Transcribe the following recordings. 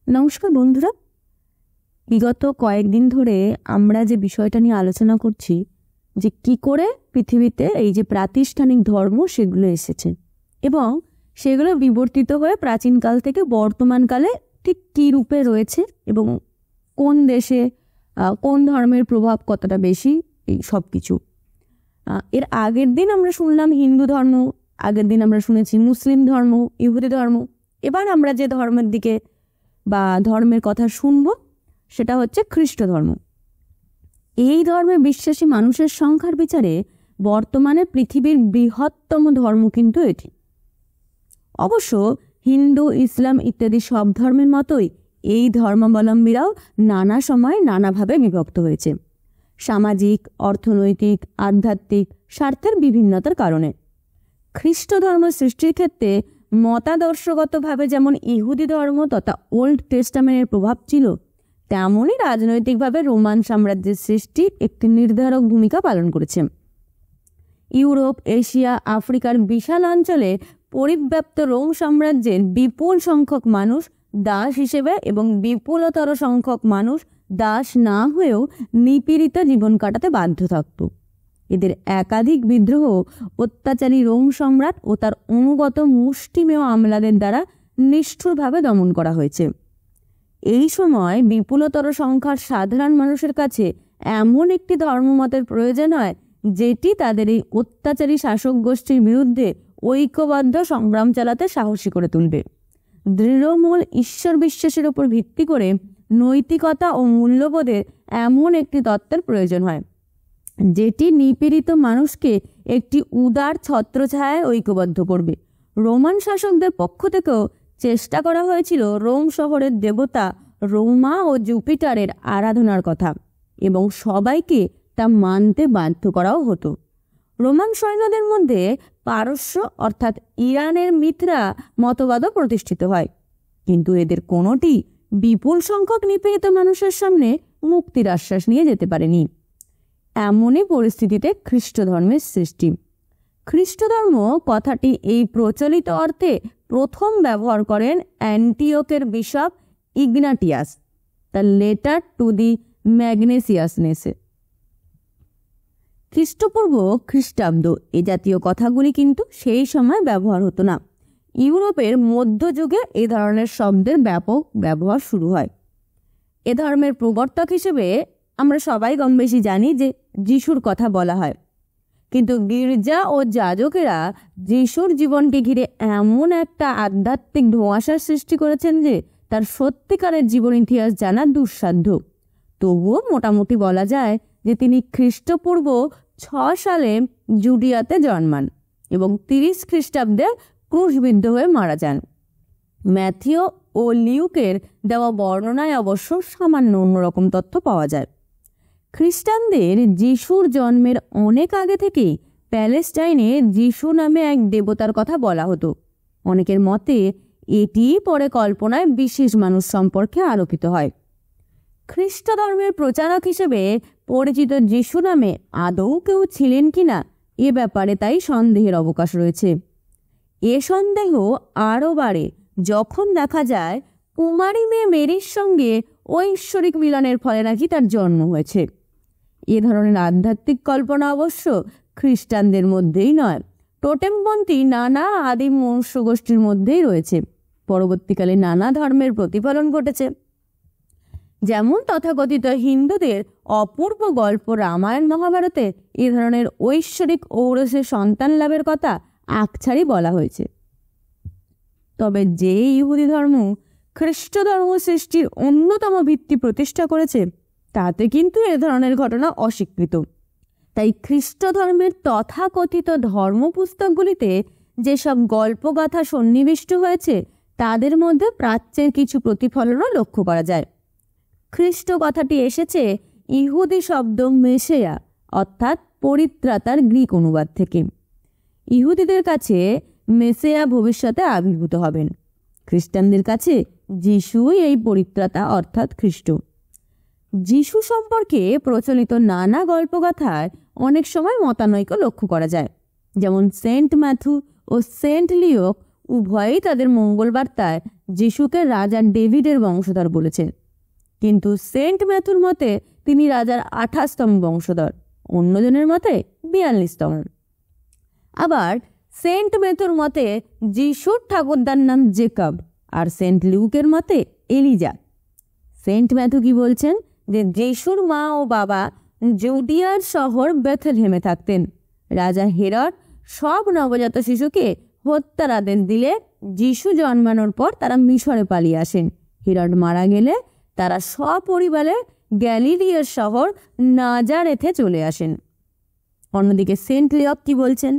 নমস্কার বন্ধুরা, বিগত কয়েকদিন ধরে আমরা যে বিষয়টা নিয়ে আলোচনা করছি যে কি করে পৃথিবীতে এই যে প্রাতিষ্ঠানিক ধর্ম সেগুলো এসেছে এবং সেগুলো বিবর্তিত হয়ে প্রাচীনকাল থেকে বর্তমানকালে ঠিক কী রূপে রয়েছে এবং কোন দেশে কোন ধর্মের প্রভাব কতটা বেশি, এই সব কিছু। এর আগের দিন আমরা শুনলাম হিন্দু ধর্ম, আগের দিন আমরা শুনেছি মুসলিম ধর্ম, ইহুদি ধর্ম। এবার আমরা যে ধর্মের দিকে বা ধর্মের কথা শুনব সেটা হচ্ছে খ্রিস্ট ধর্ম। এই ধর্মে বিশ্বাসী মানুষের সংখ্যার বিচারে বর্তমানে পৃথিবীর বৃহত্তম ধর্ম কিন্তু এটি। অবশ্য হিন্দু, ইসলাম ইত্যাদি সব ধর্মের মতোই এই ধর্মাবলম্বীরাও নানা সময় নানাভাবে বিভক্ত হয়েছে, সামাজিক, অর্থনৈতিক, আধ্যাত্মিক স্বার্থের বিভিন্নতার কারণে। খ্রিস্ট ধর্ম সৃষ্টির ক্ষেত্রে মতাদর্শগতভাবে যেমন ইহুদি ধর্ম তথা ওল্ড টেস্টামেন্টের প্রভাব ছিল, তেমনই রাজনৈতিকভাবে রোমান সাম্রাজ্যের সৃষ্টি একটি নির্ধারক ভূমিকা পালন করেছে। ইউরোপ, এশিয়া, আফ্রিকার বিশাল অঞ্চলে পরিব্যাপ্ত রোম সাম্রাজ্যের বিপুল সংখ্যক মানুষ দাস হিসেবে এবং বিপুলতর সংখ্যক মানুষ দাস না হয়েও নিপীড়িত জীবন কাটাতে বাধ্য থাকত। এদের একাধিক বিদ্রোহ অত্যাচারী রোম সম্রাট ও তার অনুগত মুষ্টিমেয় আমলাদের দ্বারা নিষ্ঠুরভাবে দমন করা হয়েছে। এই সময় বিপুলতর সংখ্যার সাধারণ মানুষের কাছে এমন একটি ধর্মমতের প্রয়োজন হয় যেটি তাদের এই অত্যাচারী শাসক গোষ্ঠীর বিরুদ্ধে ঐক্যবদ্ধ সংগ্রাম চালাতে সাহসী করে তুলবে। দৃঢ়মূল ঈশ্বর বিশ্বাসের উপর ভিত্তি করে নৈতিকতা ও মূল্যবোধের এমন একটি তত্ত্বের প্রয়োজন হয় যেটি নিপীড়িত মানুষকে একটি উদার ছত্রছায়ায় ঐক্যবদ্ধ করবে। রোমান শাসকদের পক্ষ থেকেও চেষ্টা করা হয়েছিল রোম শহরের দেবতা রোমা ও জুপিটারের আরাধনার কথা এবং সবাইকে তা মানতে বাধ্য করাও হতো। রোমান সৈন্যদের মধ্যে পারস্য অর্থাৎ ইরানের মিত্রা মতবাদও প্রতিষ্ঠিত হয়, কিন্তু এদের কোনোটি বিপুল সংখ্যক নিপীড়িত মানুষের সামনে মুক্তির আশ্বাস নিয়ে যেতে পারেনি। এমনই পরিস্থিতিতে খ্রিস্ট ধর্মের সৃষ্টি। খ্রিস্ট ধর্ম কথাটি এই প্রচলিত অর্থে প্রথম ব্যবহার করেন অ্যান্টিওকের bishop Ignatius the letter to the ম্যাগনেসিয়াসনেসে। খ্রিস্টপূর্ব খ্রিস্টাব্দ এ জাতীয় কথাগুলি কিন্তু সেই সময় ব্যবহার হতো না। ইউরোপের মধ্যযুগে এ ধরনের শব্দের ব্যাপক ব্যবহার শুরু হয়। এ ধর্মের প্রবর্তক হিসেবে আমরা সবাই কম বেশি জানি যে যিশুর কথা বলা হয়, কিন্তু গির্জা ও যাজকেরা যিশুর জীবনটি ঘিরে এমন একটা আধ্যাত্মিক ধোঁয়াশার সৃষ্টি করেছেন যে তার সত্যিকারের জীবন ইতিহাস জানা দুঃসাধ্য। তবুও মোটামুটি বলা যায় যে তিনি খ্রিস্টপূর্ব 6 সালে জুডিয়াতে জন্মান এবং 30 খ্রিস্টাব্দে ক্রুশবিদ্ধ হয়ে মারা যান। ম্যাথিও ও লিউকের দেওয়া বর্ণনায় অবশ্য সামান্য অন্যরকম তথ্য পাওয়া যায়। খ্রিস্টানদের যিশুর জন্মের অনেক আগে থেকেই প্যালেস্টাইনে যিশু নামে এক দেবতার কথা বলা হতো। অনেকের মতে এটি পরে কল্পনায় বিশেষ মানুষ সম্পর্কে আলোকিত হয়। খ্রিস্ট ধর্মের প্রচারক হিসেবে পরিচিত যিশু নামে আদৌ কেউ ছিলেন কিনা এ ব্যাপারে তাই সন্দেহের অবকাশ রয়েছে। এ সন্দেহ আরও বাড়ে যখন দেখা যায় কুমারী মেয়ে মেরির সঙ্গে ঐশ্বরিক মিলনের ফলে নাকি তার জন্ম হয়েছে। এ ধরনের আধ্যাত্মিক কল্পনা অবশ্য খ্রিস্টানদের মধ্যেই নয়, টোটেমপন্থী নানা আদিম মনুষ্য গোষ্ঠীর মধ্যেই রয়েছে। পরবর্তীকালে নানা ধর্মের প্রতিফলন ঘটেছে। যেমন তথাকথিত হিন্দুদের অপূর্ব গল্প রামায়ণ মহাভারতে এ ধরনের ঐশ্বরিক ঔরসের সন্তান লাভের কথা আকছাড়ি বলা হয়েছে। তবে যে ইহুদি ধর্ম খ্রিস্ট ধর্ম সৃষ্টির অন্যতম ভিত্তি প্রতিষ্ঠা করেছে তাতে কিন্তু এ ধরনের ঘটনা অস্বীকৃত। তাই খ্রিস্ট ধর্মের তথাকথিত ধর্ম পুস্তকগুলিতে যেসব গল্পগাথা সন্নিবিষ্ট হয়েছে তাদের মধ্যে প্রাচ্যের কিছু প্রতিফলনও লক্ষ্য করা যায়। খ্রিস্ট কথাটি এসেছে ইহুদি শব্দ মেসেয়া অর্থাৎ পরিত্রাতার গ্রিক অনুবাদ থেকে। ইহুদিদের কাছে মেসেয়া ভবিষ্যতে আবির্ভূত হবেন, খ্রিস্টানদের কাছে যিশুই এই পরিত্রাতা অর্থাৎ খ্রিস্ট। যিশু সম্পর্কে প্রচলিত নানা গল্পগাথায় অনেক সময় মতানৈক্য লক্ষ্য করা যায়। যেমন সেন্ট ম্যাথু ও সেন্ট লিওক উভয়ই তাদের মঙ্গল বার্তায় যিশুকে রাজা ডেভিডের বংশধর বলেছেন, কিন্তু সেন্ট ম্যাথুর মতে তিনি রাজার 28তম বংশধর, অন্যজনের মতে 42তম। আবার সেন্ট ম্যাথুর মতে যিশুর ঠাকুরদার নাম জেকব, আর সেন্ট লিউকের মতে এলিজা। সেন্ট ম্যাথু কি বলছেন যে যিশুর মা ও বাবা জুডিয়ার শহর বেথলেহেমে থাকতেন। রাজা হেরড সব নবজাত শিশুকে হত্যার আদেশ দিলে যিশু জন্মানোর পর তারা মিশরে পালিয়ে আসেন। হেরড মারা গেলে তারা সপরিবারে গ্যালিলিয়ার শহর নাজারেথে চলে আসেন। অন্যদিকে সেন্ট লিওক কি বলছেন?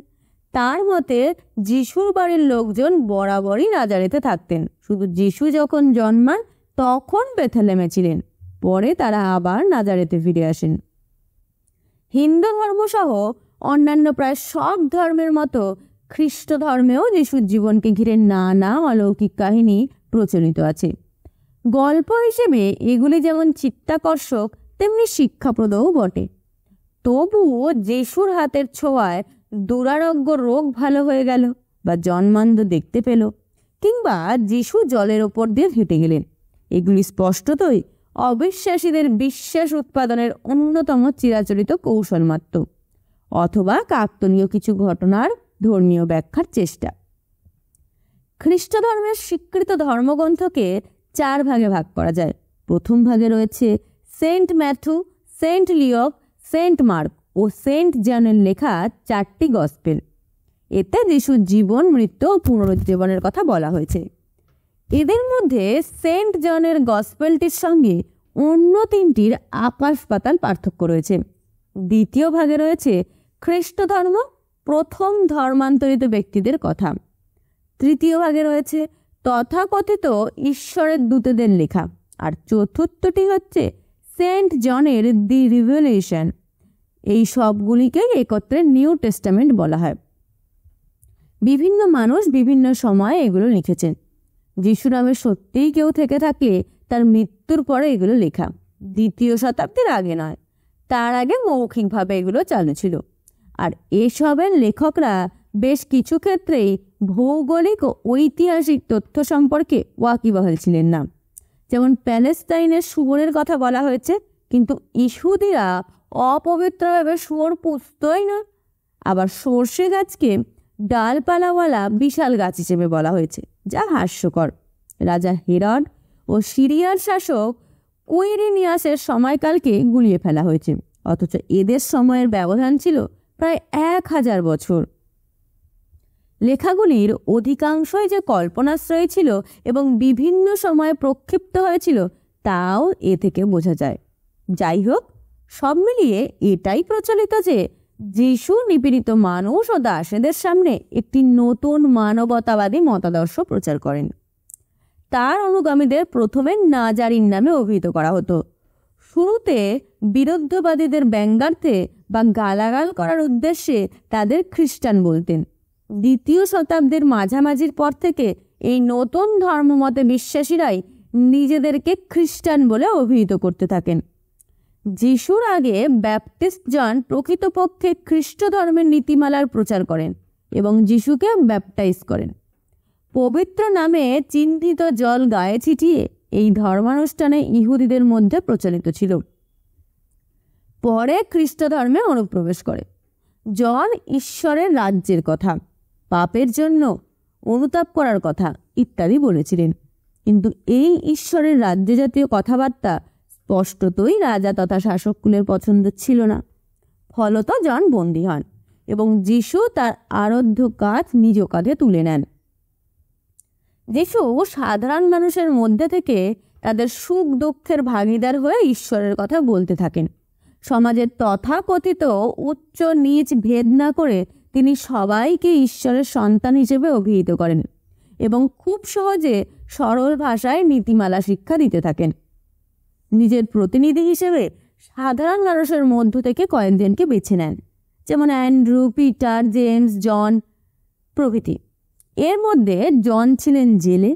তার মতে যিশুর বাড়ির লোকজন বরাবরই নাজারেথে থাকতেন, শুধু যিশু যখন জন্মান তখন বেথলেহেমে ছিলেন, পরে তারা আবার নাজারেথে ফিরে আসেন। হিন্দু ধর্ম সহ অন্যান্য প্রায় সব ধর্মের মতো খ্রিস্ট ধর্মেও যিশুর জীবনকে ঘিরে নানা অলৌকিক কাহিনী প্রচলিত আছে। গল্প হিসেবে এগুলি যেমন চিত্তাকর্ষক তেমনি শিক্ষাপ্রদও বটে। তবুও যিশুর হাতের ছোঁয়ায় দুরারোগ্য রোগ ভালো হয়ে গেল, বা জন্মান্ধ দেখতে পেল, কিংবা যিশু জলের ওপর দিয়ে হেঁটে গেলেন, এগুলি স্পষ্টতই অবিশ্বাসীদের বিশ্বাস উৎপাদনের অন্যতম চিরাচরিত কৌশল মাত্র, অথবা কাকতালীয় কিছু ঘটনার ধর্মীয় ব্যাখ্যার চেষ্টা। খ্রিস্ট ধর্মের স্বীকৃত ধর্মগ্রন্থকে 4 ভাগে ভাগ করা যায়। প্রথম ভাগে রয়েছে সেন্ট ম্যাথু, সেন্ট লিওক, সেন্ট মার্ক ও সেন্ট জনের লেখা 4টি গসপেল। এতে যিশুর জীবন, মৃত্যু ও পুনরুজ্জীবনের কথা বলা হয়েছে। এদের মধ্যে সেন্ট জনের গসপেলটির সঙ্গে অন্য 3টির আকাশ পাতাল পার্থক্য রয়েছে। দ্বিতীয় ভাগে রয়েছে খ্রিস্ট ধর্ম, প্রথম ধর্মান্তরিত ব্যক্তিদের কথা। তৃতীয় ভাগে রয়েছে তথাকথিত ঈশ্বরের দূতদের লেখা, আর চতুর্থটি হচ্ছে সেন্ট জনের দি রিভেলেশন। এই সবগুলিকে একত্রে নিউ টেস্টামেন্ট বলা হয়। বিভিন্ন মানুষ বিভিন্ন সময়ে এগুলো লিখেছেন। যিশু নামে সত্যিই কেউ থেকে থাকলে তার মৃত্যুর পরে এগুলো লেখা, 2য় শতাব্দীর আগে নয়, তার আগে মৌখিকভাবে এগুলো চালু ছিল। আর এসবের লেখকরা বেশ কিছু ক্ষেত্রেই ভৌগোলিক ও ঐতিহাসিক তথ্য সম্পর্কে ওয়াকিবহাল ছিলেন না। যেমন প্যালেস্টাইনের শুয়োরের কথা বলা হয়েছে, কিন্তু ইহুদিরা অপবিত্রভাবে শুয়োর পুষতই না। আবার সর্ষে গাছকে ডালপালাওয়ালা বিশাল গাছ হিসেবে বলা হয়েছে, যা হাস্যকর। রাজা হেরড ও সিরিয়ার শাসক কুইরিনিয়াসের সময়কালকে গুলিয়ে ফেলা হয়েছে, অথচ এদের সময়ের ব্যবধান ছিল প্রায় 1000 বছর। লেখাগুলির অধিকাংশই যে কল্পনাশ্রয়ী ছিল এবং বিভিন্ন সময়ে প্রক্ষিপ্ত হয়েছিল তাও এ থেকে বোঝা যায়। যাই হোক, সব মিলিয়ে এটাই প্রচলিত যে যিশু নিপীড়িত মানুষ ও দাসেদের সামনে একটি নতুন মানবতাবাদী মতাদর্শ প্রচার করেন। তার অনুগামীদের প্রথমে নাজারিন নামে অভিহিত করা হতো। শুরুতে বিরুদ্ধবাদীদের ব্যঙ্গার্থে বা গালাগাল করার উদ্দেশ্যে তাদের খ্রিস্টান বলতেন। 2য় শতাব্দীর মাঝামাঝির পর থেকে এই নতুন ধর্মমতে বিশ্বাসীরাই নিজেদেরকে খ্রিস্টান বলে অভিহিত করতে থাকেন। যিশুর আগে ব্যাপটিস্ট জন প্রকৃতপক্ষে খ্রিস্ট ধর্মের নীতিমালার প্রচার করেন এবং যিশুকে ব্যাপটাইজ করেন। পবিত্র নামে চিহ্নিত জল গায়ে ছিটিয়ে এই ধর্মানুষ্ঠানে ইহুদিদের মধ্যে প্রচলিত ছিল। পরে খ্রিস্ট ধর্মে অনুপ্রবেশ করে। জন ঈশ্বরের রাজ্যের কথা, পাপের জন্য অনুতাপ করার কথা ইত্যাদি বলেছিলেন, কিন্তু এই ঈশ্বরের রাজ্য জাতীয় কথাবার্তা স্পষ্টতই রাজা তথা শাসককুলের পছন্দ ছিল না। ফলত জন বন্দী হন এবং যিশু তার আরাধ্য কাজ নিজ কাঁধে তুলে নেন। যিশু সাধারণ মানুষের মধ্যে থেকে তাদের সুখ দুঃখের ভাগিদার হয়ে ঈশ্বরের কথা বলতে থাকেন। সমাজের তথাকথিত উচ্চ নীচ ভেদ না করে তিনি সবাইকে ঈশ্বরের সন্তান হিসেবে অভিহিত করেন এবং খুব সহজে সরল ভাষায় নীতিমালা শিক্ষা দিতে থাকেন। নিজের প্রতিনিধি হিসেবে সাধারণ মানুষের মধ্য থেকে কয়েকজনকে বেছে নেন, যেমন অ্যান্ড্রু, পিটার, জেমস, জন প্রভৃতি। এর মধ্যে জন ছিলেন জেলে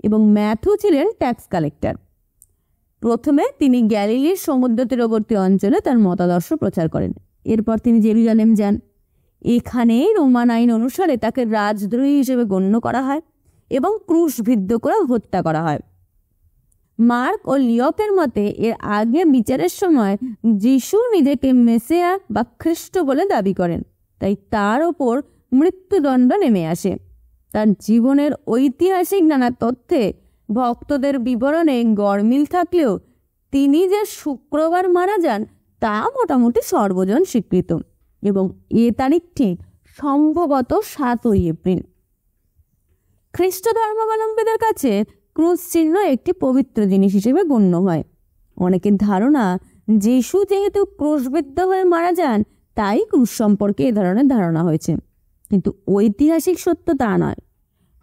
এবং ম্যাথু ছিলেন ট্যাক্স কালেক্টর। প্রথমে তিনি গ্যালিলির সমুদ্র তীরবর্তী অঞ্চলে তার মতাদর্শ প্রচার করেন। এরপর তিনি জেরুজালেম যান। এখানেই রোমান আইন অনুসারে তাকে রাজদ্রোহী হিসেবে গণ্য করা হয় এবং ক্রুশবিদ্ধ করে হত্যা করা হয়। মার্ক ও লিওকের মতে এর আগে বিচারের সময় যিশু নিজেকে মেসিয়া বা খ্রিস্ট বলে দাবি করেন, তাই তার ওপর মৃত্যুদণ্ড নেমে আসে। তার জীবনের ঐতিহাসিক নানা তথ্যে ভক্তদের বিবরণে গরমিল থাকলেও তিনি যে শুক্রবার মারা যান তা মোটামুটি সর্বজন স্বীকৃত, এবং এ তারিখটি সম্ভবত 7 এপ্রিল। খ্রিস্ট ধর্মাবলম্বীদের কাছে ক্রুশ চিহ্ন একটি পবিত্র জিনিস হিসেবে গণ্য হয়। অনেকের ধারণা যিশু যেহেতু ক্রুশবিদ্ধ হয়ে মারা যান তাই ক্রুশ সম্পর্কে এ ধরনের ধারণা হয়েছে, কিন্তু ঐতিহাসিক সত্য তা নয়।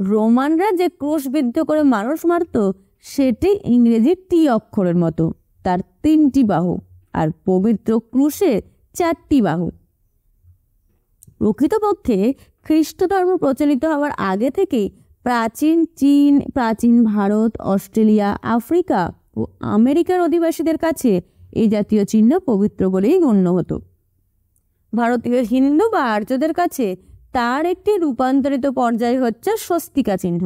রোমানরা যে ক্রুশবিদ্ধ করে মানুষ মারত সেটি ইংরেজি টি অক্ষরের মতো, তার 3টি বাহু, আর পবিত্র ক্রুশের 4টি বাহু। প্রকৃতপক্ষে খ্রিস্ট ধর্ম প্রচলিত হওয়ার আগে থেকেই প্রাচীন চীন, প্রাচীন ভারত, অস্ট্রেলিয়া, আফ্রিকা ও আমেরিকার অধিবাসীদের কাছে এই জাতীয় চিহ্ন পবিত্র বলেই গণ্য হতো। ভারতীয় হিন্দু বা আর্যদের কাছে তার একটি রূপান্তরিত পর্যায় হচ্ছে স্বস্তিকা চিহ্ন।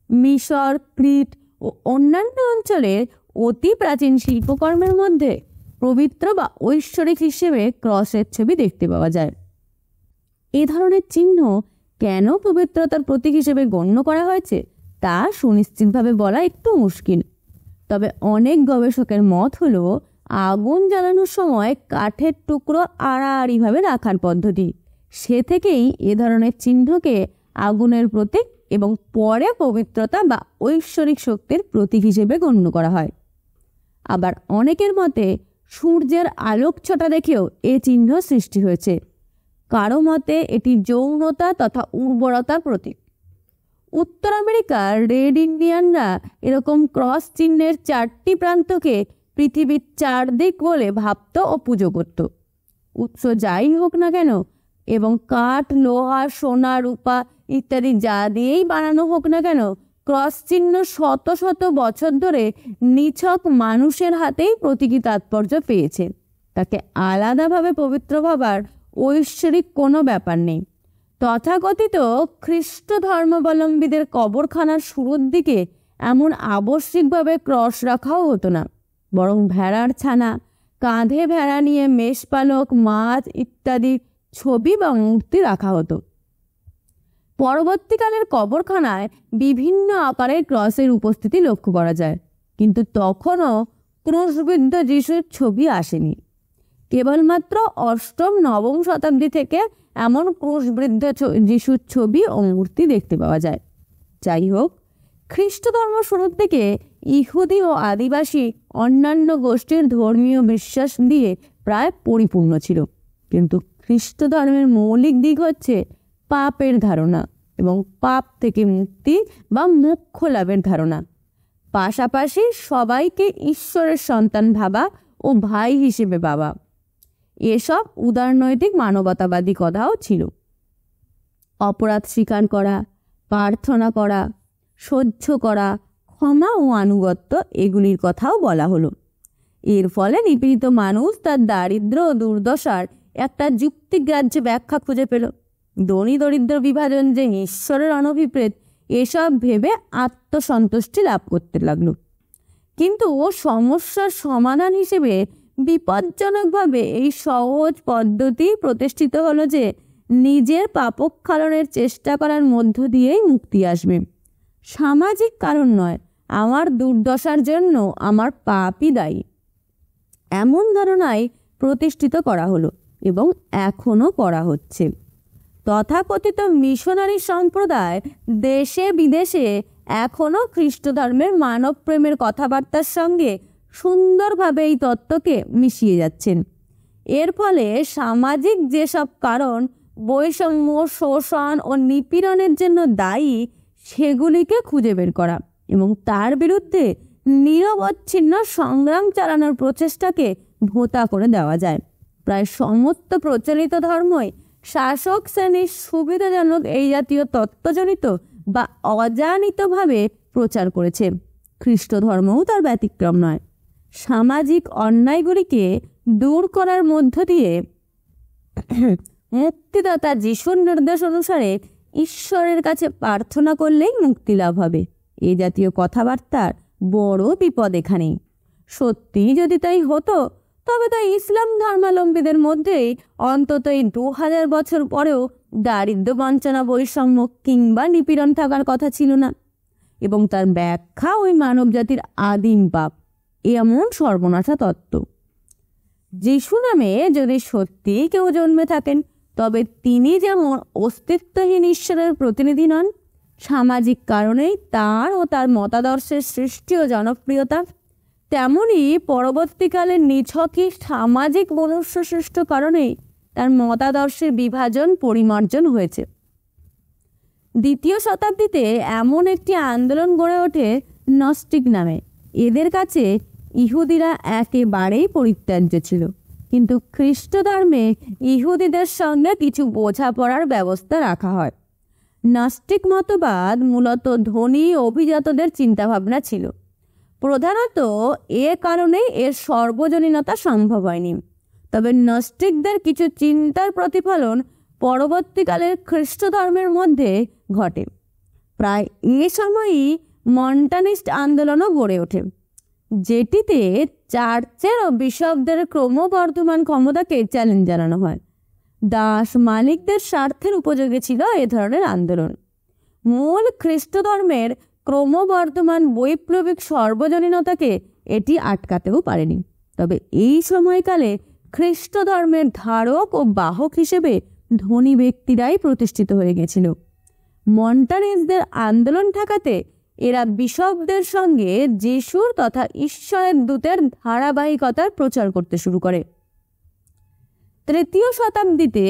মিশর, ক্রিট ও অন্যান্য অঞ্চলের অতি প্রাচীন শিল্পকর্মের মধ্যে পবিত্র বা ঐশ্বরিক হিসেবে ক্রসের ছবি দেখতে পাওয়া যায়। এ ধরনের চিহ্ন কেন পবিত্রতার প্রতীক হিসেবে গণ্য করা হয়েছে তা সুনিশ্চিতভাবে বলা একটু মুশকিল। তবে অনেক গবেষকের মত হলো আগুন জ্বালানোর সময় কাঠের টুকরো আড়াআড়িভাবে রাখার পদ্ধতি, সে থেকেই এ ধরনের চিহ্নকে আগুনের প্রতীক এবং পরে পবিত্রতা বা ঐশ্বরিক শক্তির প্রতীক হিসেবে গণ্য করা হয়। আবার অনেকের মতে সূর্যের আলোকছটা দেখেও এ চিহ্ন সৃষ্টি হয়েছে। কারো মতে এটি যৌনতা তথা উর্বরতার প্রতীক। উত্তর আমেরিকার রেড ইন্ডিয়ানরা এরকম ক্রস চিহ্নের 4টি প্রান্তকে পৃথিবীর 4 দিক বলে ভাবত ও পুজো করত। উৎস যাই হোক না কেন এবং কাঠ, লোহা, সোনা, রূপা ইত্যাদি যা দিয়েই বানানো হোক না কেন, ক্রস চিহ্ন শত শত বছর ধরে নিছক মানুষের হাতেই প্রতীকী তাৎপর্য পেয়েছে। তাকে আলাদাভাবে পবিত্র ভাবার ঐশ্বরিক কোনো ব্যাপার নেই। তথাকথিত খ্রিস্ট ধর্মাবলম্বীদের কবরখানার শুরুর দিকে এমন আবশ্যিকভাবে ক্রস রাখাও হতো না, বরং ভেড়ার ছানা, কাঁধে ভেড়া নিয়ে মেষপালক, মাছ ইত্যাদি ছবি বা মূর্তি রাখা হতো। পরবর্তীকালের কবরখানায় বিভিন্ন আকারের ক্রসের উপস্থিতি লক্ষ্য করা যায়, কিন্তু তখনও ক্রুশবিদ্ধ যিশুর ছবি আসেনি। কেবলমাত্র 8ম-9ম শতাব্দী থেকে এমন ক্রুশবিদ্ধ যিশুর ছবি ও মূর্তি দেখতে পাওয়া যায়। যাই হোক, খ্রিস্ট ধর্ম শুরুর থেকে ইহুদি ও আদিবাসী অন্যান্য গোষ্ঠীর ধর্মীয় বিশ্বাস দিয়ে প্রায় পরিপূর্ণ ছিল, কিন্তু খ্রিস্ট ধর্মের মৌলিক দিক হচ্ছে পাপের ধারণা এবং পাপ থেকে মুক্তি বা মোক্ষ লাভের ধারণা, পাশাপাশি সবাইকে ঈশ্বরের সন্তান ভাবা ও ভাই হিসেবে ভাবা। এসব উদারনৈতিক মানবতাবাদী কথাও ছিল। অপরাধ স্বীকার করা, প্রার্থনা করা, সহ্য করা, ক্ষমা ও আনুগত্য এগুলির কথাও বলা হলো। এর ফলে নিপীড়িত মানুষ তার দারিদ্র্য ও দুর্দশার একটা যুক্তিগ্রাহ্য ব্যাখ্যা খুঁজে পেল। ধনী দরিদ্র বিভাজন যে ঈশ্বরের অনভিপ্রেত এসব ভেবে আত্মসন্তুষ্টি লাভ করতে লাগলো। কিন্তু সমস্যার সমাধান হিসেবে বিপজ্জনকভাবে এই সহজ পদ্ধতি প্রতিষ্ঠিত হলো যে নিজের পাপক্ষালনের চেষ্টা করার মধ্য দিয়েই মুক্তি আসবে, সামাজিক কারণ নয়, আমার দুর্দশার জন্য আমার পাপই দায়ী। এমন ধারণাই প্রতিষ্ঠিত করা হলো এবং এখনও করা হচ্ছে। তথাকথিত মিশনারি সম্প্রদায় দেশে বিদেশে এখনও খ্রিস্ট ধর্মের মানব প্রেমের কথাবার্তার সঙ্গে সুন্দরভাবে এই তত্ত্বকে মিশিয়ে যাচ্ছেন। এর ফলে সামাজিক যেসব কারণ বৈষম্য, শোষণ ও নিপীড়নের জন্য দায়ী সেগুলিকে খুঁজে বের করা এবং তার বিরুদ্ধে নিরবচ্ছিন্ন সংগ্রাম চালানোর প্রচেষ্টাকে ভোঁতা করে দেওয়া যায়। প্রায় সমস্ত প্রচলিত ধর্মই শাসক শ্রেণীর সুবিধাজনক এই জাতীয় তত্ত্বজনিত বা অজানিতভাবে প্রচার করেছে। খ্রিস্ট ধর্মও তার ব্যতিক্রম নয়। সামাজিক অন্যায়গুলিকে দূর করার মধ্য দিয়ে মুক্তিদাতা যিশুর নির্দেশ অনুসারে ঈশ্বরের কাছে প্রার্থনা করলেই মুক্তি লাভ হবে। এ জাতীয় কথাবার্তার বড় বিপদ এখানেই। সত্যি যদি তাই হতো তবে তো ইসলাম ধর্মাবলম্বীদের মধ্যেই অন্তত এই 2000 বছর পরেও দারিদ্র, বঞ্চনা, বৈষম্য কিংবা নিপীড়ন থাকার কথা ছিল না। এবং তার ব্যাখ্যা ওই মানব জাতির আদিম পাপ, এমন সর্বনাশা তত্ত্ব। যিশু নামে যদি সত্যি কেউ জন্মে থাকেন তবে তিনি যেমন অস্তিত্বহীন ঈশ্বরের প্রতিনিধি নন, সামাজিক কারণেই তার ও তার মতাদর্শের সৃষ্টি ও জনপ্রিয়তা, তেমনি পরবর্তীকালে নিছকই সামাজিক মনুষ্যসৃষ্ট কারণেই তার মতাদর্শের বিভাজন পরিমার্জন হয়েছে। 2য় শতাব্দীতে এমন একটি আন্দোলন গড়ে ওঠে নস্টিক নামে। এদের কাছে ইহুদিরা একেবারেই পরিত্যাজ্য ছিল, কিন্তু খ্রিস্ট ধর্মে ইহুদিদের সঙ্গে কিছু বোঝাপড়ার ব্যবস্থা রাখা হয়। নাস্তিক মতবাদ মূলত ধনী অভিজাতদের চিন্তাভাবনা ছিল। প্রধানত এ কারণেই এর সর্বজনীনতা সম্ভব হয়নি। তবে নাস্তিকদের কিছু চিন্তার প্রতিফলন পরবর্তীকালের খ্রিস্ট ধর্মের মধ্যে ঘটে। প্রায় এ সময়ই মন্টানিস্ট আন্দোলনও গড়ে ওঠে, যেটিতে চার্চের ও বিশপদের ক্রমবর্ধমান ক্ষমতাকে চ্যালেঞ্জ জানানো হয়। দাস মালিকদের স্বার্থের উপযোগী ছিল এ ধরনের আন্দোলন। মূল খ্রিস্ট ধর্মের ক্রমবর্ধমান বৈপ্লবিক সর্বজনীনতাকে এটি আটকাতেও পারেনি। তবে এই সময়কালে খ্রিস্ট ধর্মের ধারক ও বাহক হিসেবে ধনী ব্যক্তিরাই প্রতিষ্ঠিত হয়ে গেছিল। মন্টানিস্টদের আন্দোলন ঠেকাতে এরা বিশপদের সঙ্গে যিশুর তথা ঈশ্বরের দূতের ধারাবাহিকতার প্রচার করতে শুরু করে। 3য় শতাব্দীতে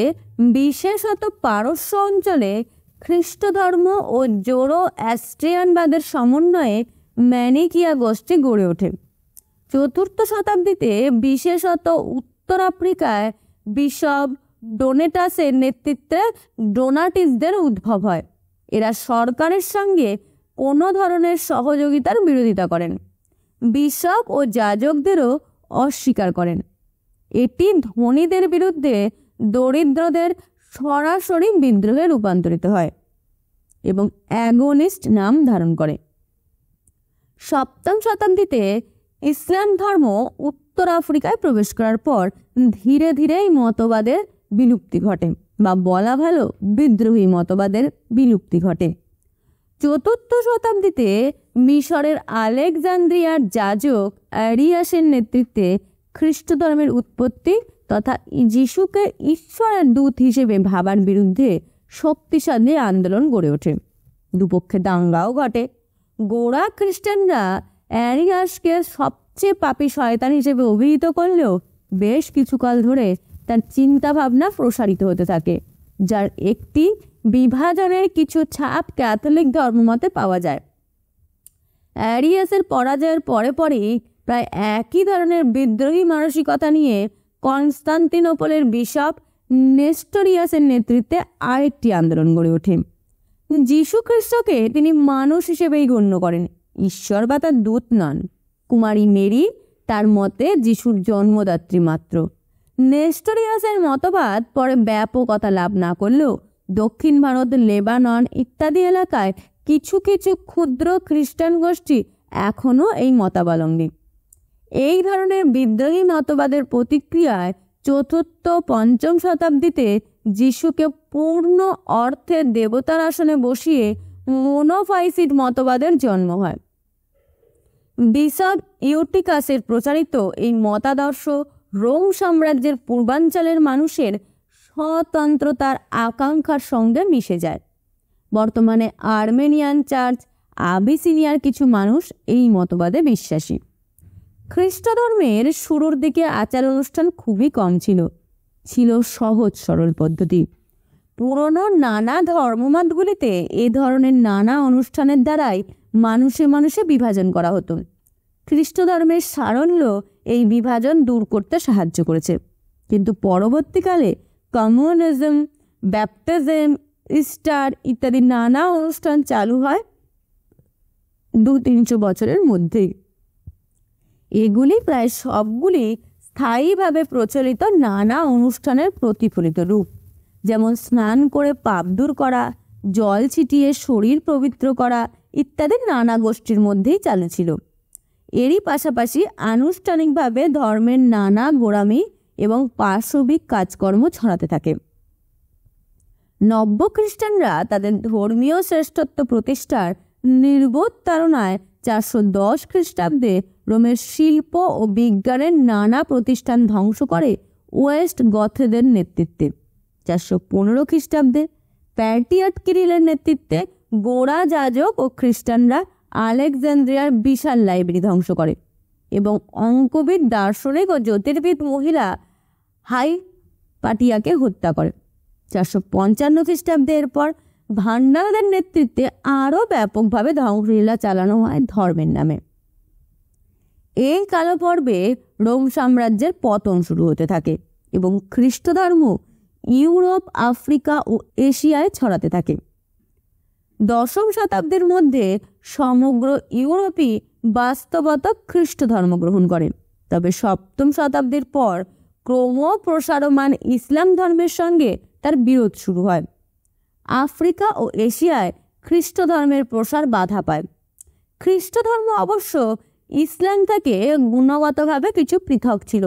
বিশেষত পারস্য অঞ্চলে খ্রিস্ট ধর্ম ও জোরো অ্যাস্ট্রিয়ানবাদের সমন্বয়ে ম্যানিকিয়া গোষ্ঠী গড়ে ওঠে। 4র্থ শতাব্দীতে বিশেষত উত্তর আফ্রিকায় বিশপ ডোনেটাসের নেতৃত্বে ডোনাটিসদের উদ্ভব হয়। এরা সরকারের সঙ্গে কোনো ধরনের সহযোগিতার বিরোধিতা করেন, বিশপ ও যাজকদেরও অস্বীকার করেন। এটি ধনীদের বিরুদ্ধে দরিদ্রদের সরাসরি বিদ্রোহে রূপান্তরিত হয় এবং অ্যাগনিস্ট নাম ধারণ করে। 7ম শতাব্দীতে ইসলাম ধর্ম উত্তর আফ্রিকায় প্রবেশ করার পর ধীরে ধীরে এই মতবাদের বিলুপ্তি ঘটে, বা বলা ভালো বিদ্রোহী মতবাদের বিলুপ্তি ঘটে। 4র্থ শতাব্দীতে মিশরের আলেকজান্দ্রিয়ার যাজক অ্যারিয়াসের নেতৃত্বে খ্রিস্ট ধর্মের উৎপত্তি তথা যিশুকে ঈশ্বরের দূত হিসেবে ভাবার বিরুদ্ধে শক্তিশালী আন্দোলন গড়ে ওঠে। দুপক্ষে দাঙ্গাও ঘটে। গোঁড়া খ্রিস্টানরা অ্যারিয়াসকে সবচেয়ে পাপী শয়তান হিসেবে অভিহিত করলেও বেশ কিছুকাল ধরে তার চিন্তাভাবনা প্রসারিত হতে থাকে, যার একটি বিভাজনের কিছু ছাপ ক্যাথলিক ধর্মমতে পাওয়া যায়। অ্যারিয়াসের পরাজয়ের পরে পরেই প্রায় একই ধরনের বিদ্রোহী মানসিকতা নিয়ে কনস্টান্তিনোপলের বিশপ নেস্টোরিয়াসের নেতৃত্বে আরেকটি আন্দোলন গড়ে ওঠে। যিশু খ্রিস্টকে তিনি মানুষ হিসেবেই গণ্য করেন, ঈশ্বর বা তার দূত নন। কুমারী মেরি তার মতে যিশুর জন্মদাত্রী মাত্র। নেস্টোরিয়াসের মতবাদ পরে ব্যাপকতা লাভ না করলেও দক্ষিণ ভারত, লেবানন ইত্যাদি এলাকায় কিছু কিছু ক্ষুদ্র খ্রিস্টান গোষ্ঠী এখনও এই মতাবলম্বী। এই ধরনের বিদ্রোহী মতবাদের প্রতিক্রিয়ায় 4র্থ-5ম শতাব্দীতে যিশুকে পূর্ণ অর্থে দেবতার আসনে বসিয়ে মোনোফাইসিট মতবাদের জন্ম হয়। বিশপ ইউটিকাসের প্রচারিত এই মতাদর্শ রোম সাম্রাজ্যের পূর্বাঞ্চলের মানুষের স্বতন্ত্রতার আকাঙ্ক্ষার সঙ্গে মিশে যায়। বর্তমানে আর্মেনিয়ান চার্চ, আবিসিনিয়ার কিছু মানুষ এই মতবাদে বিশ্বাসী। খ্রিস্ট ধর্মের শুরুর দিকে আচার অনুষ্ঠান খুবই কম ছিল, ছিল সহজ সরল পদ্ধতি। পুরনো নানা ধর্মমতগুলিতে এ ধরনের নানা অনুষ্ঠানের দ্বারাই মানুষে মানুষে বিভাজন করা হতো। খ্রিস্ট ধর্মের সারল্য এই বিভাজন দূর করতে সাহায্য করেছে, কিন্তু পরবর্তীকালে কমিউনিজম, ব্যাপটিজম, ইস্টার ইত্যাদি নানা অনুষ্ঠান চালু হয় 200-300 বছরের মধ্যেই। এগুলি প্রায় সবগুলি স্থায়ীভাবে প্রচলিত নানা অনুষ্ঠানের প্রতিফলিত রূপ, যেমন স্নান করে পাপ দূর করা, জল ছিটিয়ে শরীর পবিত্র করা ইত্যাদি নানা গোষ্ঠীর মধ্যেই চালু ছিল। এরই পাশাপাশি আনুষ্ঠানিকভাবে ধর্মের নানা গোঁড়ামি এবং পাশবিক কাজকর্ম ছড়াতে থাকে। নব্য খ্রিস্টানরা তাদের ধর্মীয় শ্রেষ্ঠত্ব প্রতিষ্ঠার নির্বোধ তাড়নায় 410 খ্রিস্টাব্দে রোমের শিল্প ও বিজ্ঞানের নানা প্রতিষ্ঠান ধ্বংস করে ওয়েস্ট গথদের নেতৃত্বে। 415 খ্রিস্টাব্দে প্যাট্রিয়ার্ক কিরিলের নেতৃত্বে গোঁড়া যাজক ও খ্রিস্টানরা আলেকজান্দ্রিয়ার বিশাল লাইব্রেরি ধ্বংস করে এবং অঙ্কবিদ, দার্শনিক ও জ্যোতির্বিদ মহিলা হাইপাটিয়াকে হত্যা করে। 455 খ্রিস্টাব্দে এরপর ভান্ডারদের নেতৃত্বে আরও ব্যাপকভাবে ধ্বংসলীলা চালানো হয় ধর্মের নামে। এই কালপর্বে রোম সাম্রাজ্যের পতন শুরু হতে থাকে এবং খ্রিস্ট ধর্ম ইউরোপ, আফ্রিকা ও এশিয়ায় ছড়াতে থাকে। 10ম শতাব্দীর মধ্যে সমগ্র ইউরোপই বাস্তবত খ্রিস্ট ধর্ম গ্রহণ করে। তবে 7ম শতাব্দীর পর ক্রমপ্রসারমান ইসলাম ধর্মের সঙ্গে তার বিরোধ শুরু হয়। আফ্রিকা ও এশিয়ায় খ্রিস্ট ধর্মের প্রসার বাধা পায়। খ্রিস্ট ধর্ম অবশ্য ইসলাম থেকে গুণগতভাবে কিছু পৃথক ছিল।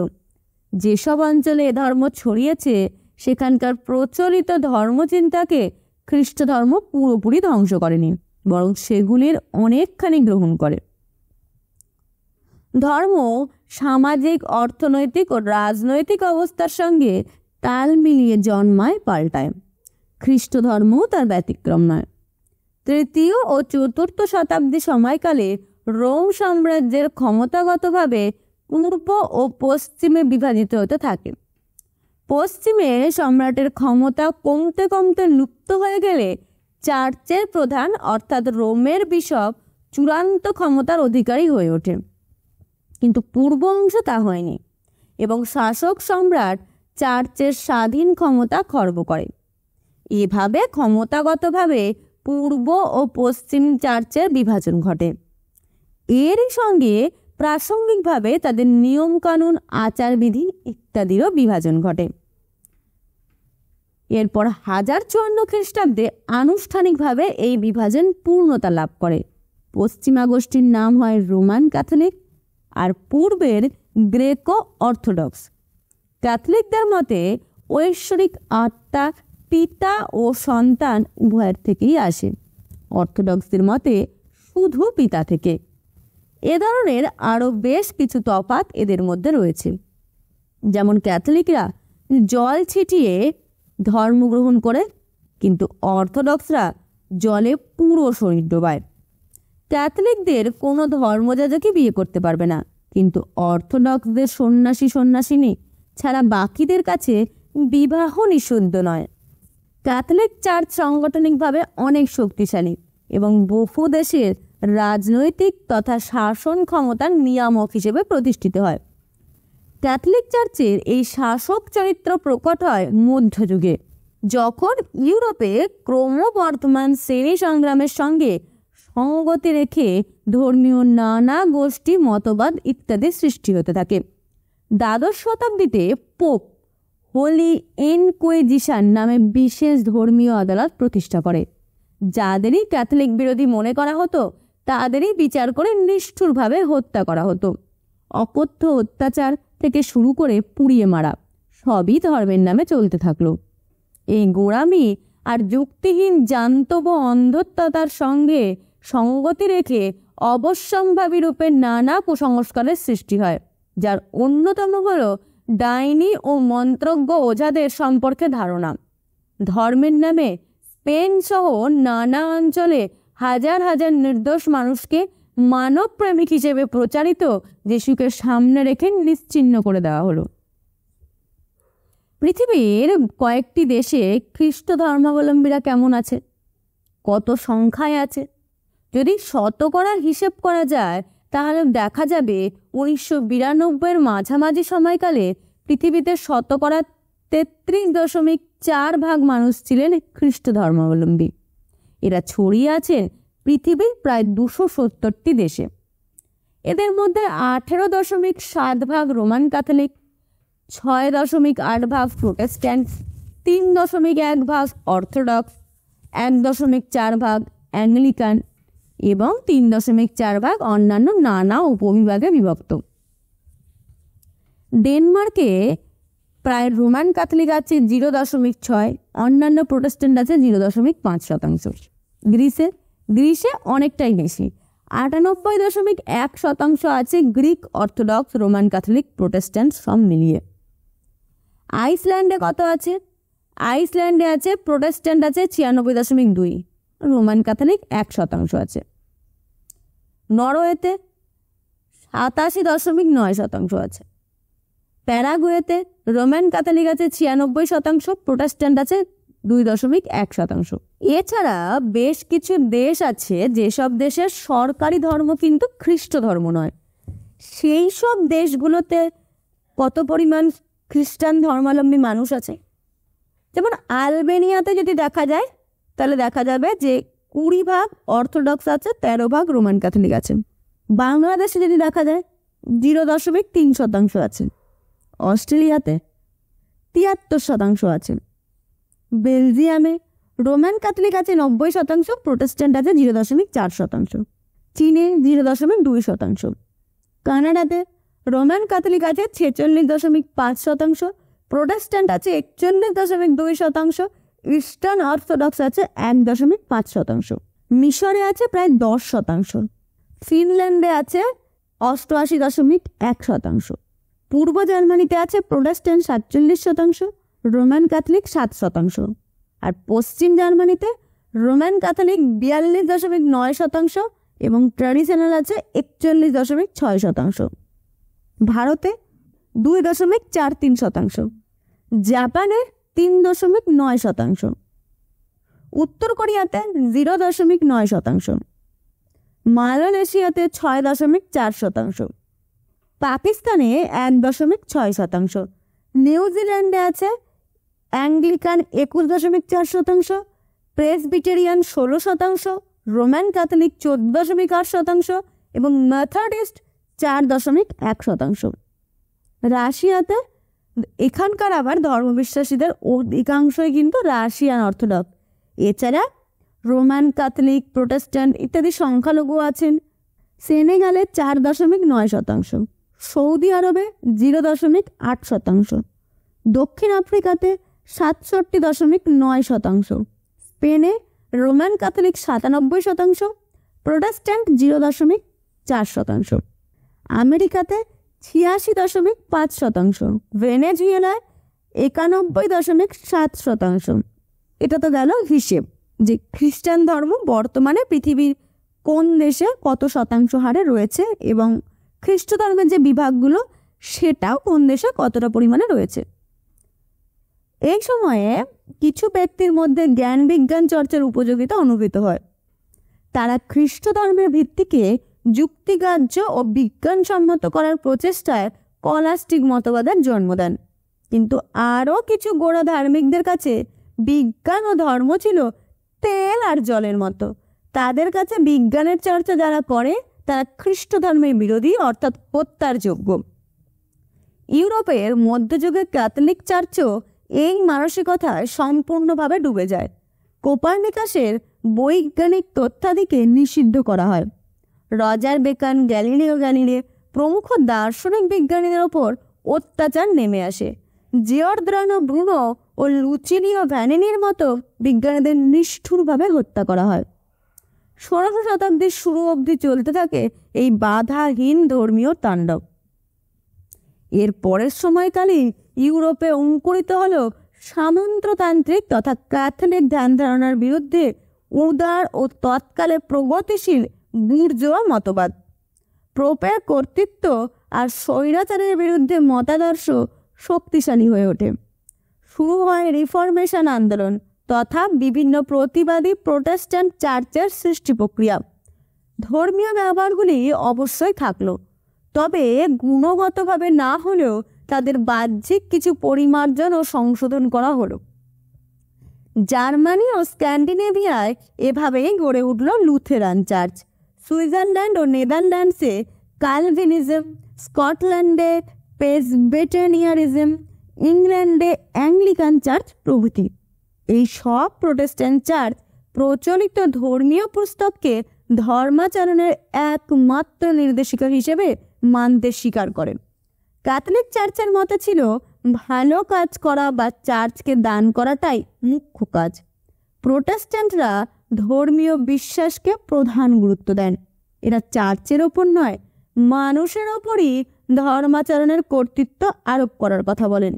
যেসব অঞ্চলে এ ধর্ম ছড়িয়েছে সেখানকার প্রচলিত ধর্মচিন্তাকে খ্রিস্ট ধর্ম পুরোপুরি ধ্বংস করেনি, বরং সেগুলির অনেকখানি গ্রহণ করে। ধর্ম সামাজিক, অর্থনৈতিক ও রাজনৈতিক অবস্থার সঙ্গে তাল মিলিয়ে জন্মায়, পাল্টায়। খ্রিস্ট ধর্মও তার ব্যতিক্রম নয়। 3য় ও 4র্থ শতাব্দী সময়কালে রোম সাম্রাজ্যের ক্ষমতাগতভাবে পূর্ব ও পশ্চিমে বিভাজিত হতে থাকে। পশ্চিমে সম্রাটের ক্ষমতা কমতে কমতে লুপ্ত হয়ে গেলে চার্চের প্রধান অর্থাৎ রোমের বিশপ চূড়ান্ত ক্ষমতার অধিকারী হয়ে ওঠে, কিন্তু পূর্ব অংশে তা হয়নি এবং শাসক সম্রাট চার্চের স্বাধীন ক্ষমতা খর্ব করে। এভাবে ক্ষমতাগতভাবে পূর্ব ও পশ্চিম চার্চের বিভাজন ঘটে। এরই সঙ্গে প্রাসঙ্গিকভাবে তাদের নিয়মকানুন, আচারবিধি ইত্যাদিরও বিভাজন ঘটে। এরপর 1054 খ্রিস্টাব্দে আনুষ্ঠানিকভাবে এই বিভাজন পূর্ণতা লাভ করে। পশ্চিমা গোষ্ঠীর নাম হয় রোমান ক্যাথলিক আর পূর্বের গ্রেকো অর্থোডক্স। ক্যাথলিকদের মতে ঐশ্বরিক আত্মা পিতা ও সন্তান উভয়ের থেকেই আসে, অর্থোডক্সদের মতে শুধু পিতা থেকে। এ ধরনের আরও বেশ কিছু তফাৎ এদের মধ্যে রয়েছে। যেমন ক্যাথলিকরা জল ছিটিয়ে ধর্মগ্রহণ করে, কিন্তু অর্থোডক্সরা জলে পুরো শরীর ডোবায়। ক্যাথলিকদের কোনো ধর্মযাজকই বিয়ে করতে পারবে না, কিন্তু অর্থোডক্সদের সন্ন্যাসিনী ছাড়া বাকিদের কাছে বিবাহ নিষিদ্ধ নয়। ক্যাথলিক চার্চ সাংগঠনিকভাবে অনেক শক্তিশালী এবং বহু দেশের রাজনৈতিক তথা শাসন ক্ষমতার নিয়ামক হিসেবে প্রতিষ্ঠিত হয়। ক্যাথলিক চার্চের এই শাসক চরিত্র প্রকট হয় মধ্যযুগে, যখন ইউরোপে ক্রমবর্ধমান শ্রেণী সংগ্রামের সঙ্গে সঙ্গতি রেখে ধর্মীয় নানা গোষ্ঠী, মতবাদ ইত্যাদি সৃষ্টি হতে থাকে। দ্বাদশ শতাব্দীতে পোপ হোলি ইনকুইজিশন নামে বিশেষ ধর্মীয় আদালত প্রতিষ্ঠা করে। যাদেরই ক্যাথলিক বিরোধী মনে করা হতো তাদেরই বিচার করে নিষ্ঠুরভাবে হত্যা করা হতো। অকথ্য অত্যাচার থেকে শুরু করে পুড়িয়ে মারা সবই ধর্মের নামে চলতে থাকলো। এই গোঁড়ামি আর যুক্তিহীন জান্তব অন্ধত্বতার সঙ্গে সঙ্গতি রেখে অবশ্যম্ভাবী রূপে নানা কুসংস্কারের সৃষ্টি হয়, যার অন্যতম হল ডাইনি ও মন্ত্রজ্ঞ ওঝাদের সম্পর্কে ধারণা। ধর্মের নামে স্পেন সহ নানা অঞ্চলে হাজার হাজার নির্দোষ মানুষকে মানব প্রেমিক হিসেবে প্রচারিত যিশুকে সামনে রেখে নিশ্চিহ্ন করে দেওয়া হলো। পৃথিবীর কয়েকটি দেশে খ্রিস্ট ধর্মাবলম্বীরা কেমন আছে, কত সংখ্যায় আছে, যদি শতকরার হিসেব করা যায় তাহলে দেখা যাবে 1992-এর মাঝামাঝি সময়কালে পৃথিবীতে শতকরা 33.4 মানুষ ছিলেন খ্রিস্ট ধর্মাবলম্বী। এরা ছড়িয়ে আছেন পৃথিবীর প্রায় 270টি দেশে। এদের মধ্যে 18.7 Roman Catholic, 6.8 Protestant, 3.1 orthodox, 1.4 Anglican এবং 3.4 অন্যান্য নানা উপবিভাগে বিভক্ত। ডেনমার্কে প্রায় রোমান ক্যাথলিক আছে 0.6, অন্যান্য প্রোটেস্ট্যান্ট আছে 0.5%। গ্রিসে অনেকটাই বেশি, 98.1% আছে Greek orthodox, Roman Catholic, Protestant সব মিলিয়ে। আইসল্যান্ডে কত আছে? আইসল্যান্ডে আছে প্রোটেস্ট্যান্ট আছে 96.2, রোমান ক্যাথলিক 1% আছে। নরওয়েতে 87.9% আছে। প্যারাগুয়েতে রোমান ক্যাথলিক আছে 96%, প্রোটেস্ট্যান্ট আছে 2.1%। এছাড়া বেশ কিছু দেশ আছে যেসব দেশের সরকারি ধর্ম কিন্তু খ্রিস্ট ধর্ম নয়। সেই সব দেশগুলোতে কত পরিমাণ খ্রিস্টান ধর্মাবলম্বী মানুষ আছে? যেমন আলবেনিয়াতে যদি দেখা যায় তাহলে দেখা যাবে যে 20% অর্থোডক্স আছে, 13% রোমান ক্যাথলিক আছে। বাংলাদেশে যদি দেখা যায় 0.3% আছে। অস্ট্রেলিয়াতে 73% আছে। বেলজিয়ামে রোমান ক্যাথলিক আছে 90%, প্রোটেস্ট্যান্ট আছে 0.4%। চীনে 0.2%। কানাডাতে রোমান ক্যাথলিক আছে 46.5%, প্রোটেস্ট্যান্ট আছে 41.2%, ইস্টার্ন অর্থোডক্স আছে 1.5%। মিশরে আছে প্রায় 10%। ফিনল্যান্ডে আছে 88.1%। পূর্ব জার্মানিতে আছে প্রোটেস্ট্যান্ট 47%, রোমান ক্যাথলিক 7%। আর পশ্চিম জার্মানিতে রোমান ক্যাথলিক 42.9% এবং ট্র্যাডিশনাল আছে 41.6%। ভারতে 2.43%। জাপানে 3.9%। উত্তর কোরিয়াতে 0.9%। মালয়েশিয়াতে 6.4%। পাকিস্তানে 1.6%। নিউজিল্যান্ডে আছে অ্যাংলিকান 21.4%, প্রেসবিটেরিয়ান 16%, রোমান ক্যাথলিক 14.8% এবং মেথডিস্ট 4.1%। রাশিয়াতে এখানকার আবার ধর্মবিশ্বাসীদের অধিকাংশই কিন্তু রাশিয়ান অর্থোডক্স। এছাড়া রোমান ক্যাথলিক, প্রোটেস্ট্যান্ট ইত্যাদি সংখ্যালঘু আছেন। সেনেগালে 4.9%, সৌদি আরবে 0.8%, দক্ষিণ আফ্রিকাতে 67.9%, স্পেনে রোমান ক্যাথলিক 97%, প্রোটেস্ট্যান্ট 0.4%, আমেরিকাতে 86.5%, ভেনেজুয়েলায় 91.7%। এটা তো গেল হিসেব যে খ্রিস্টান ধর্ম বর্তমানে পৃথিবীর কোন দেশে কত শতাংশ হারে রয়েছে এবং খ্রিস্ট ধর্মের যে বিভাগগুলো সেটাও কোন দেশে কতটা পরিমাণে রয়েছে। এই সময়ে কিছু ব্যক্তির মধ্যে জ্ঞান বিজ্ঞান চর্চার উপযোগিতা অনুভূত হয়। তারা খ্রিস্ট ধর্মের ভিত্তিকে যুক্তিগ্রাহ্য ও বিজ্ঞানসম্মত করার প্রচেষ্টায় কলাস্টিক মতবাদের জন্ম দেন। কিন্তু আরও কিছু গোড়া ধার্মিকদের কাছে বিজ্ঞান ও ধর্ম ছিল তেল আর জলের মতো। তাদের কাছে বিজ্ঞানের চর্চা যারা করে তারা খ্রিস্ট ধর্মের বিরোধী, অর্থাৎ হত্যার যোগ্য। ইউরোপের মধ্যযুগের ক্যাথলিক চার্চও এই মানসিকতায় সম্পূর্ণভাবে ডুবে যায়। কোপার্নিকাসের বৈজ্ঞানিক তথ্যাদিকে নিষিদ্ধ করা হয়। রজার বেকান, গ্যালিলিও গ্যালিলে প্রমুখ দার্শনিক বিজ্ঞানীদের ওপর অত্যাচার নেমে আসে। জিওর্দানো ব্রুনো ও লুচিলিও ভ্যানিনির মতো বিজ্ঞানীদের নিষ্ঠুরভাবে হত্যা করা হয়। 16 শতাব্দীর শুরু অবধি চলতে থাকে এই বাধাহীন ধর্মীয় তাণ্ডব। এর পরের সময়কালে ইউরোপে অঙ্কুরিত হল সামন্ততান্ত্রিক তথা ক্যাথলিক ধ্যান ধারণার বিরুদ্ধে উদার ও তৎকালে প্রগতিশীল বুর্জোয়া মতবাদ। পোপের কর্তৃত্ব আর স্বৈরাচারের বিরুদ্ধে মতাদর্শ শক্তিশালী হয়ে ওঠে। শুরু হয় রিফরমেশন আন্দোলন তথা বিভিন্ন প্রতিবাদী প্রোটেস্ট্যান্ট চার্চের সৃষ্টি প্রক্রিয়া। ধর্মীয় ব্যবহারগুলি অবশ্যই থাকলো, তবে গুণগতভাবে না হলেও তাদের বাহ্যিক কিছু পরিমার্জন ও সংশোধন করা হলো। জার্মানি ও স্ক্যান্ডিনেভিয়ায় এভাবেই গড়ে উঠল লুথেরান চার্চ। সুইজারল্যান্ড ও নেদারল্যান্ডসে ক্যালভিনিজম, স্কটল্যান্ডে প্রেসবিটেরিয়ানিজম, ইংল্যান্ডে অ্যাংলিকান চার্চ প্রভৃতি। এই সব প্রোটেস্ট্যান্ট চার্চ প্রচলিত ধর্মীয় পুস্তককে ধর্মাচরণের একমাত্র নির্দেশিকা হিসেবে মানতে স্বীকার করে। ক্যাথলিক চার্চের মতে ছিল ভালো কাজ করা বা চার্চকে দান করাটাই মুখ্য কাজ। প্রোটেস্ট্যান্টরা ধর্মীয় বিশ্বাসকে প্রধান গুরুত্ব দেন। এরা চার্চের ওপর নয়, মানুষের ওপরই ধর্মাচরণের কর্তৃত্ব আরোপ করার কথা বলেন।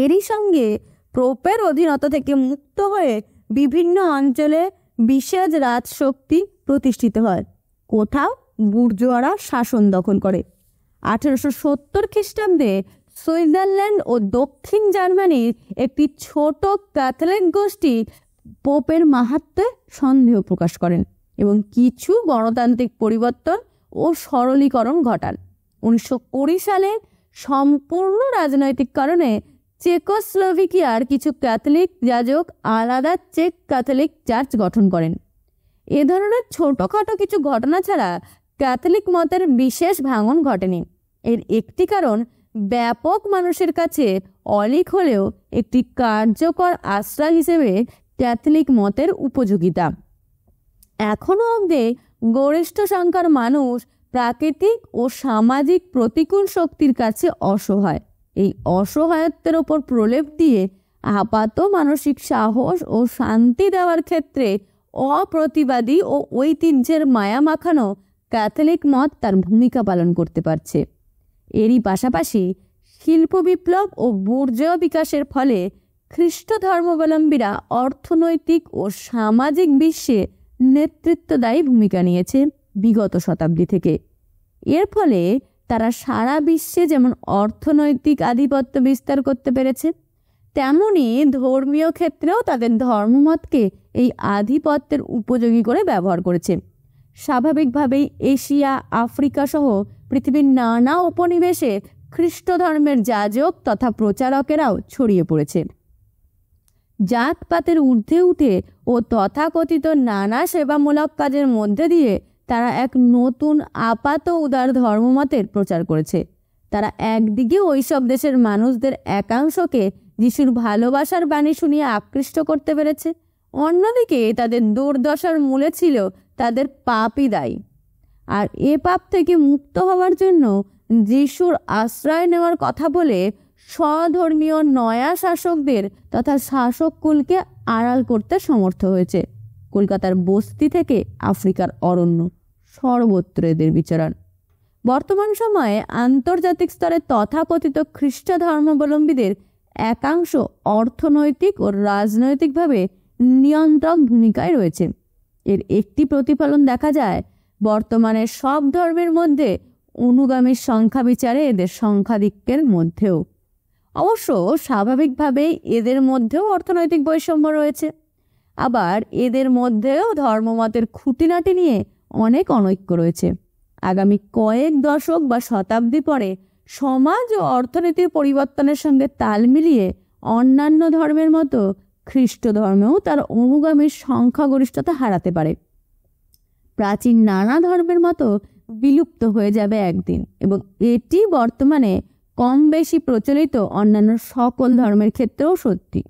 এরই সঙ্গে পোপের অধীনতা থেকে মুক্ত হয়ে বিভিন্ন অঞ্চলে বিশেষ রাজশক্তি প্রতিষ্ঠিত হয়। কোথাও বুর্জোয়ারা শাসন দখল করে। 1870 খ্রিস্টাব্দে সুইজারল্যান্ড ও দক্ষিণ জার্মানির একটি ছোট ক্যাথলিক গোষ্ঠী পোপের মাহাত্ম্যে সন্দেহ প্রকাশ করেন এবং কিছু গণতান্ত্রিক পরিবর্তন ও সরলীকরণ ঘটান। 1920 সালে সম্পূর্ণ রাজনৈতিক কারণে চেকোস্লোভাকিয়ার কিছু ক্যাথলিক যাজক আলাদা চেক ক্যাথলিক চার্চ গঠন করেন। এ ধরনের ছোটখাটো কিছু ঘটনা ছাড়া ক্যাথলিক মতের বিশেষ ভাঙন ঘটেনি। এর একটি কারণ ব্যাপক মানুষের কাছে অলিক হলেও একটি কার্যকর আশ্রয় হিসেবে ক্যাথলিক মতের উপযোগিতা। এখনও অবধি গরিষ্ঠ সংখ্যার মানুষ প্রাকৃতিক ও সামাজিক প্রতিকূল শক্তির কাছে অসহায়। এই অসহায়ত্বের ওপর প্রলেপ দিয়ে আপাত মানসিক সাহস ও শান্তি দেওয়ার ক্ষেত্রে অপ্রতিবাদী ও ঐতিহ্যের মায়া মাখানো ক্যাথলিক মত তার ভূমিকা পালন করতে পারছে। এরই পাশাপাশি শিল্প বিপ্লব ও বুর্জোয়া বিকাশের ফলে খ্রিস্ট ধর্মাবলম্বীরা অর্থনৈতিক ও সামাজিক বিশ্বে নেতৃত্বদায়ী ভূমিকা নিয়েছে বিগত শতাব্দী থেকে। এর ফলে তারা সারা বিশ্বে যেমন অর্থনৈতিক আধিপত্য বিস্তার করতে পেরেছে, তেমনি ধর্মীয় ক্ষেত্রেও তাদের ধর্মমতকে এই আধিপত্যের উপযোগী করে ব্যবহার করেছে। স্বাভাবিকভাবেই এশিয়া, আফ্রিকা সহ পৃথিবীর নানা উপনিবেশে খ্রিস্ট ধর্মের যাজক তথা প্রচারকেরাও ছড়িয়ে পড়েছে। জাতপাতের ঊর্ধ্বে উঠে ও তথাকথিত নানা সেবামূলক কাজের মধ্যে দিয়ে তারা এক নতুন আপাত উদার ধর্মমতের প্রচার করেছে। তারা একদিকে ওইসব দেশের মানুষদের একাংশকে যিশুর ভালোবাসার বাণী শুনিয়ে আকৃষ্ট করতে পেরেছে, অন্যদিকে তাদের দুর্দশার মূলে ছিল তাদের পাপই দায়ী। আর এ পাপ থেকে মুক্ত হওয়ার জন্য যিশুর আশ্রয় নেওয়ার কথা বলে স্বধর্মীয় নয়া শাসকদের তথা শাসককুলকে আড়াল করতে সমর্থ হয়েছে। কলকাতার বস্তি থেকে আফ্রিকার অরণ্য, সর্বত্র এদের বিচরণ। বর্তমান সময়ে আন্তর্জাতিক স্তরে তথাকথিত খ্রিস্ট ধর্মাবলম্বীদের একাংশ অর্থনৈতিক ও রাজনৈতিকভাবে নিয়ন্ত্রক ভূমিকায় রয়েছে। এর একটি প্রতিফলন দেখা যায় বর্তমানে সব ধর্মের মধ্যে অনুগামীর সংখ্যা বিচারে এদের সংখ্যাধিক্যের মধ্যেও। অবশ্য স্বাভাবিকভাবেই এদের মধ্যেও অর্থনৈতিক বৈষম্য রয়েছে। আবার এদের মধ্যেও ধর্মমতের খুঁটিনাটি নিয়ে অনেক অনৈক্য রয়েছে। আগামী কয়েক দশক বা শতাব্দী পরে সমাজ ও অর্থনীতির পরিবর্তনের সঙ্গে তাল মিলিয়ে অন্যান্য ধর্মের মতো খ্রিস্ট ধর্মেও তার অনুগামীর সংখ্যাগরিষ্ঠতা হারাতে পারে। প্রাচীন নানা ধর্মের মতো বিলুপ্ত হয়ে যাবে একদিন, এবং এটি বর্তমানে কম বেশি প্রচলিত অন্যান্য সকল ধর্মের ক্ষেত্রেও সত্যি।